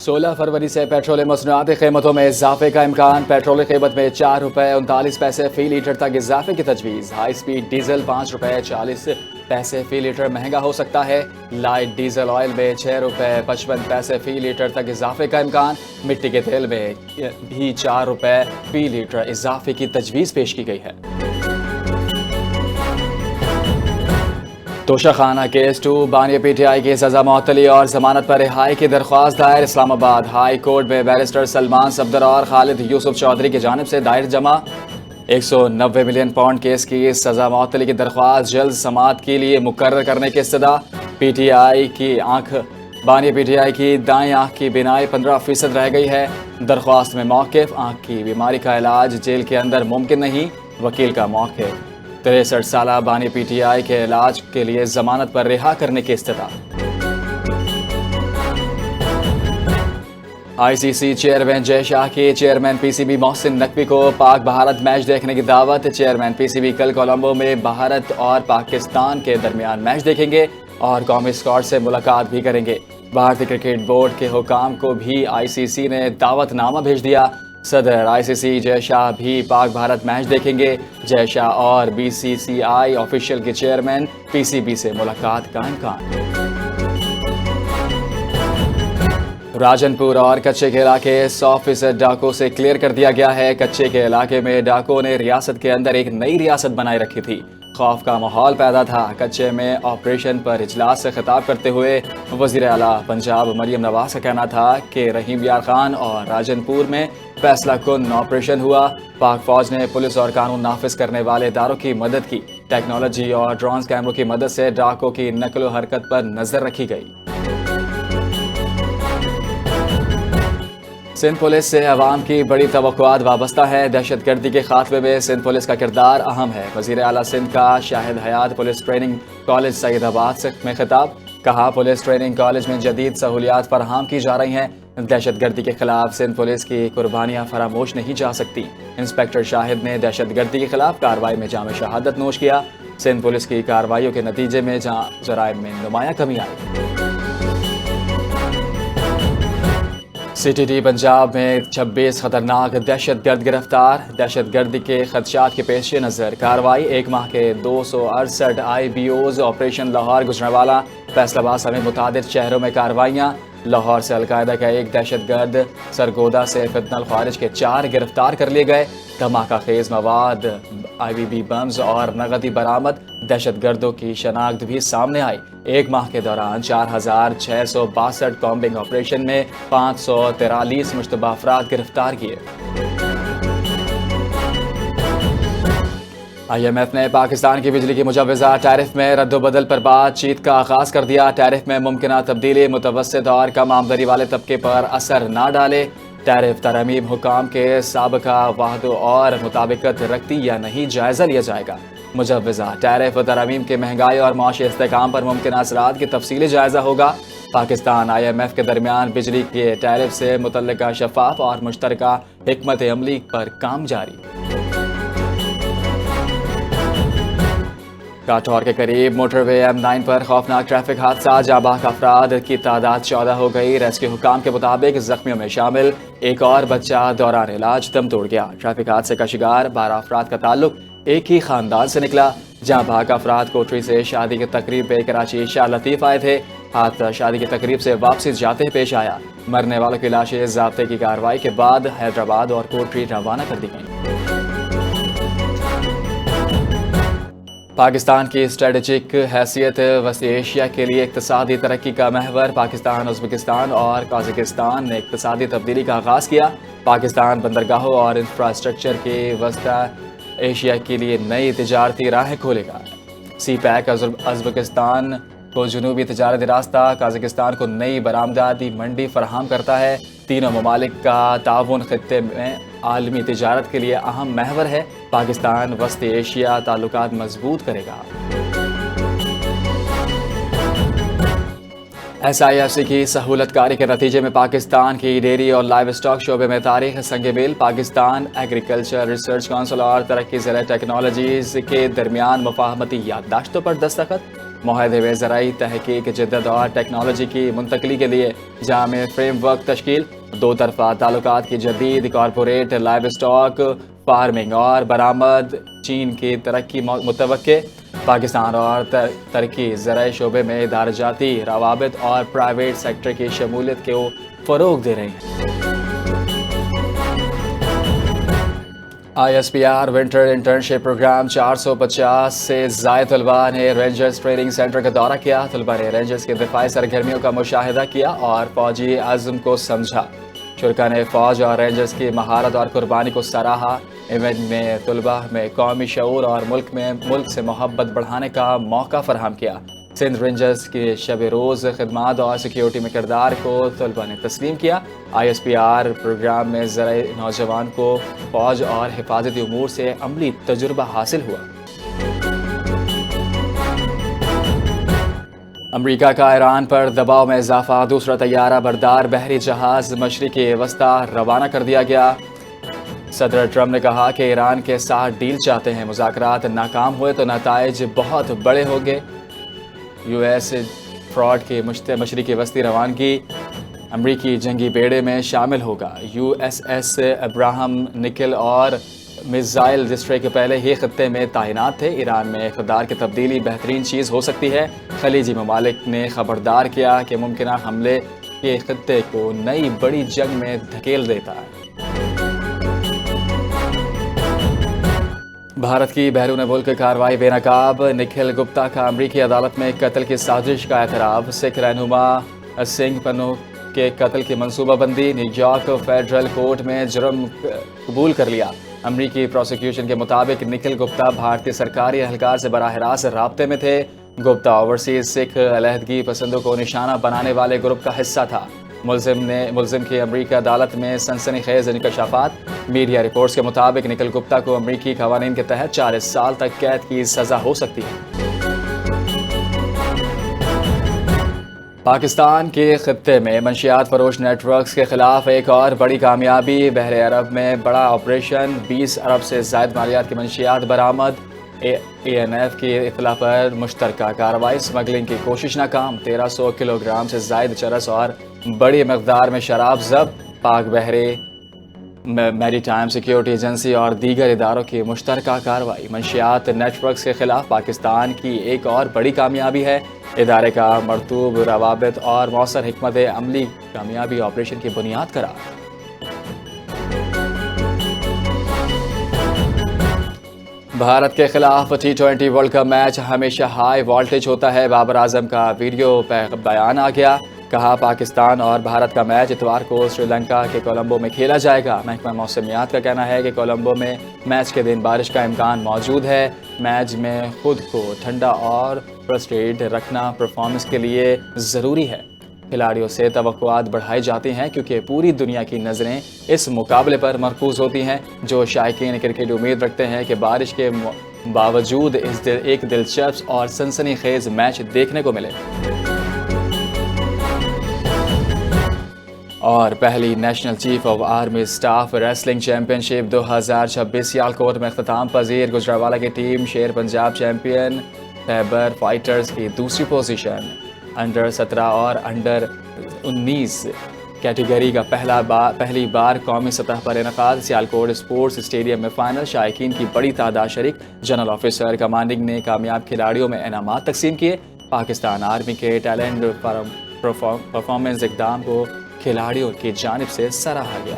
16 फरवरी से पेट्रोल मसनूआती कीमतों में इजाफे का इम्कान। पेट्रोल की कीमत में 4 रुपये 39 पैसे फी लीटर तक इजाफे की तजवीज़। हाई स्पीड डीजल 5 रुपये 40 पैसे फी लीटर महंगा हो सकता है। लाइट डीजल ऑयल में 6 रुपये 55 पैसे फी लीटर तक इजाफे का इम्कान। मिट्टी के तेल में भी 4 रुपये फी लीटर इजाफे की तजवीज़ पेश की गई है। तोशाखाना केस 2 बानिया पीटीआई की सजा मुअत्तली और जमानत पर रिहाई की दरख्वास्त दायर। इस्लामाबाद हाई कोर्ट में बैरिस्टर सलमान सफदर और खालिद यूसुफ चौधरी की जानिब से दायर जमा 190 मिलियन पाउंड केस की सजा मुअत्तली की दरख्वास्त जल्द समाअत के लिए मुकर्रर करने की इस्तदा। पीटीआई की आंख बानिया पीटीआई की दाएं आंख की बिनाई 15% रह गई है। दरख्वास्त में मौक़िफ़ आंख की बीमारी का इलाज जेल के अंदर मुमकिन नहीं, वकील का मौक़िफ़। 63 साला बानी पीटीआई के इलाज के लिए जमानत पर रिहा करने की इस्तदा। आईसीसी चेयरमैन जय शाह की चेयरमैन पीसीबी मोहसिन नकवी को पाक भारत मैच देखने की दावत। चेयरमैन पीसीबी कल कोलंबो में भारत और पाकिस्तान के दरमियान मैच देखेंगे और कौमी स्क्वाड से मुलाकात भी करेंगे। भारतीय क्रिकेट बोर्ड के हुकाम को भी आईसीसी ने दावतनामा भेज दिया। सदर आईसीसी जय शाह भी पाक भारत मैच देखेंगे। जय शाह और बीसीसीआई ऑफिशियल के चेयरमैन पीसीबी से मुलाकात का इम्कान। राजनपुर और कच्चे के इलाके 100% डाकों से क्लियर कर दिया गया है। कच्चे के इलाके में डाकों ने रियासत के अंदर एक नई रियासत बनाए रखी थी। खौफ का माहौल पैदा था। कच्चे में ऑपरेशन पर इजलास से खिताब करते हुए वज़ीर आला पंजाब मरियम नवाज का कहना था कि रहीम यार खान और राजनपुर में फैसला कुन ऑपरेशन हुआ। पाक फौज ने पुलिस और कानून नाफिज करने वाले इदारों की मदद की। टेक्नोलॉजी और ड्रोन कैमरों की मदद से डाकों की नकलो हरकत पर नजर रखी गई। सिंध पुलिस से अवाम की बड़ी तवक्कुआत वाबस्ता है। दहशत गर्दी के खात्मे में सिंध पुलिस का किरदार अहम है। वज़ीर आला सिंध का शाहिद हयात पुलिस ट्रेनिंग कॉलेज सईदाबाद में खिताब। कहा, पुलिस ट्रेनिंग कॉलेज में जदीद सहूलियात फराहम की जा रही हैं। दहशत गर्दी के खिलाफ सिंध पुलिस की कुर्बानियाँ फरामोश नहीं जा सकती। इंस्पेक्टर शाहिद ने दहशत गर्दी के खिलाफ कार्रवाई में जाम शहादत नोश किया। सिंध पुलिस की कार्रवाइयों के नतीजे में जराइम में नुमाया कमी आई। सीटीडी पंजाब में 26 खतरनाक दहशत गर्द गिरफ्तार। दहशत गर्दी के खदशात के पेश नज़र कार्रवाई। एक माह के 268 IBOs ऑपरेशन लाहौर गुजरांवाला फैसलाबाद समेत मुतादिद शहरों में कार्रवाइयाँ। लाहौर से अलकायदा का एक दहशत गर्द, सरगोदा से फितनल खारिज के 4 गिरफ्तार कर लिए गए। धमाका खेज मवाद, IBB बम्स और नगदी बरामद। दहशत गर्दों की शनाख्त भी सामने आई। एक माह के दौरान 4662 कॉम्बिंग ऑपरेशन में 543 मुश्तबा अफराद गिरफ्तार किए। IMF ने पाकिस्तान की बिजली की मुजव्वज़ा टैरिफ में रद्दोबदल पर बातचीत का आगाज़ कर दिया। टैरिफ में मुमकिन तब्दीली मुतवस्सित और कम आमदनी वाले तबके पर असर न डाले। टैरिफ तरमीम हुकाम के साबका वाहदों और मुताबिकत रखती या नहीं, जायज़ा लिया जाएगा। मुजव्वज़ा टैरिफ तरमीम के महंगाई और माशी इस्तेहकाम पर मुमकिन असरात की तफसीली जायज़ा होगा। पाकिस्तान IMF के दरमियान बिजली के टैरिफ से मुतल्लिका शफाफ और मुश्तरका हिकमत अमली पर काम जारी। काठौर के करीब मोटरवे M9 पर खौफनाक ट्रैफिक हादसा। जाबाक अफराद की तादाद 14 हो गई। रेस्क्यू हुकाम के मुताबिक जख्मियों में शामिल एक और बच्चा दौरान इलाज दम तोड़ गया। ट्रैफिक हादसे का शिकार 12 अफराद का ताल्लुक एक ही खानदान से निकला। जहां भाग अफराद कोठरी से शादी की तकरीब पे कराची शाह लतीफ आए थे। हादसा शादी की तकरीब से वापसी जाते पेश आया। मरने वालों की लाशें ज़ाब्ते की कार्रवाई के बाद हैदराबाद और कोठरी रवाना कर दी गई। पाकिस्तान की स्ट्रेटेजिक हैसियत वसी एशिया के लिए इक्तिसादी तरक्की का महवर। पाकिस्तान, उज़्बेकिस्तान और कजाकिस्तान ने इक्तिसादी तब्दीली का आगाज़ किया। पाकिस्तान बंदरगाहों और इंफ्रास्ट्रक्चर के वस्ता एशिया के लिए नई तिजारती राहें खोलेगा। CPEC उज़्बेकिस्तान को जनूबी तिजारती रास्ता, कजाकिस्तान को नई बरामदाती मंडी फराहम करता है। तीनों ममालिक का ताउन खित्ते में आलमी तिजारत के लिए अहम महवर है। पाकिस्तान वस्ती एशिया ताल्लुकात मजबूत करेगा। SIFC की सहूलतकारी के नतीजे में पाकिस्तान की डेयरी और लाइव स्टॉक शोबे में तारीख संग मेल। पाकिस्तान एग्रीकल्चर रिसर्च काउंसिल और तरक्की ज़राअत टेक्नोलॉजीज़ के दरमियान मुफाहमती याददाश्तों पर दस्तखत। معاہدے میں زرعی تحقیق، جدت اور ٹیکنالوجی کی منتقلی کے لیے جامع فریم ورک تشکیل، دو طرفہ تعلقات کی جدید کارپوریٹ لائیو اسٹاک فارمنگ اور برآمد، چین کی ترقی متوقع، پاکستان اور ترکی زرعی شعبے میں ادارجاتی روابط اور پرائیویٹ سیکٹر کی شمولیت کو فروغ دے رہے ہیں۔ I S P R winter internship programme 450 سے زائد طلباء نے رینجرز ٹریننگ سینٹر کا دورہ کیا۔ طلباء نے رینجرز کی دفاعی سرگرمیوں کا مشاہدہ کیا اور فوجی عزم کو سمجھا۔ شرکاء نے فوج اور رینجرز کی مہارت اور قربانی کو سراہا۔ ایونٹ میں طلباء میں قومی شعور اور ملک سے محبت بڑھانے کا موقع فراہم کیا۔ سندھ رینجرز کی شب روز خدمات اور سیکیورٹی میں کردار کو طلباء نے تسلیم کیا۔ I S P R programme میں زرعی نوجوان کو فوج اور حفاظتی امور سے عملی تجربہ حاصل ہوا۔ امریکہ کا ایران پر دباؤ میں اضافہ، دوسرا طیارہ بردار بحری جہاز مشرقی وسطی روانہ کر دیا گیا۔ صدر ٹرمپ نے کہا کہ ایران کے ساتھ ڈیل چاہتے ہیں، مذاکرات ناکام ہوئے تو نتائج بہت بڑے ہوں گے۔ یو ایس فراڈ کی مشرقی وسطی روانگی امریکی جنگی بیڑے میں شامل ہوگا۔ یو ایس ایس ابراہم نکل اور میزائل ڈسٹرکٹ پہلے ہی خطے میں تعینات تھے۔ ایران میں اقتدار کی تبدیلی بہترین چیز ہو سکتی ہے۔ خلیجی ممالک نے خبردار کیا کہ ممکنہ حملے کے خطے کو نئی بڑی جنگ میں دھکیل دیتا ہے۔ بھارت کی بیرون ملک کارروائی بے نقاب، نکھل گپتا کا امریکی عدالت میں قتل کی سازش کا اعتراف، سکھ رہنما سنگھ پنو کے قتل کی منصوبہ بندی، نیو یارک فیڈرل کورٹ میں جرم قبول کر لیا۔ امریکی پروسیکیوشن کے مطابق نکھل گپتا بھارتی سرکاری اہلکار سے براہ راست رابطے میں تھے۔ گپتا اوورسیز سکھ علیحدگی پسندوں کو نشانہ بنانے والے گروپ کا حصہ تھا۔ ملزم کی امریکی عدالت میں سنسنی خیز انکشافات۔ میڈیا رپورٹس کے مطابق نکھل گپتا کو امریکی قوانین کے تحت 40 سال تک قید کی سزا ہو سکتی ہے۔ پاکستان کے خطے میں منشیات فروش نیٹ ورکس کے خلاف ایک اور بڑی کامیابی، بحر عرب میں بڑا آپریشن، 20 ارب سے زائد مالیات کی منشیات برآمد۔ اے این ایف کی اطلاع پر مشترکہ کارروائی، اسمگلنگ کی کوشش ناکام، 1300 کلو گرام سے زائد چرس اور بڑی مقدار میں شراب ضبط۔ پاک بحری میری ٹائم سیکیورٹی ایجنسی اور دیگر اداروں کی مشترکہ کارروائی منشیات نیٹ ورکس کے خلاف پاکستان کی ایک اور بڑی کامیابی ہے۔ ادارے کا مرطوب روابط اور مؤثر حکمت عملی کامیابی آپریشن کی بنیاد قرار۔ بھارت کے خلاف T20 ورلڈ کپ میچ ہمیشہ ہائی والٹیج ہوتا ہے، بابر اعظم کا ویڈیو بیان آ گیا۔ کہا پاکستان اور بھارت کا میچ اتوار کو سری لنکا کے کولمبو میں کھیلا جائے گا۔ محکمہ موسمیات کا کہنا ہے کہ کولمبو میں میچ کے دن بارش کا امکان موجود ہے۔ میچ میں خود کو ٹھنڈا اور فرسٹریٹ رکھنا پرفارمنس کے لیے ضروری ہے۔ کھلاڑیوں سے توقعات بڑھائی جاتی ہیں کیونکہ پوری دنیا کی نظریں اس مقابلے پر مرکوز ہوتی ہیں۔ جو شائقین کرکٹ امید رکھتے ہیں کہ بارش کے باوجود ایک دلچسپ اور سنسنی خیز میچ دیکھنے کو ملے۔ اور پہلی national chief of army staff wrestling championship 2026 Sialkot میں اختتام پذیر، گجرانوالہ کی ٹیم شیر پنجاب چیمپئن، خیبر فائٹرز کی دوسری پوزیشن۔ انڈر 17 اور انڈر 19 کیٹیگری کا پہلی بار قومی سطح پر انعقاد، سیالکوٹ اسپورٹس اسٹیڈیم میں فائنل، شائقین کی بڑی تعداد شریک، جنرل آفیسر کمانڈنگ نے کامیاب کھلاڑیوں میں انعامات تقسیم کیے۔ پاکستان آرمی کے ٹیلنٹ پرفارمنس اقدام کو کھلاڑیوں کی جانب سے سراہا گیا۔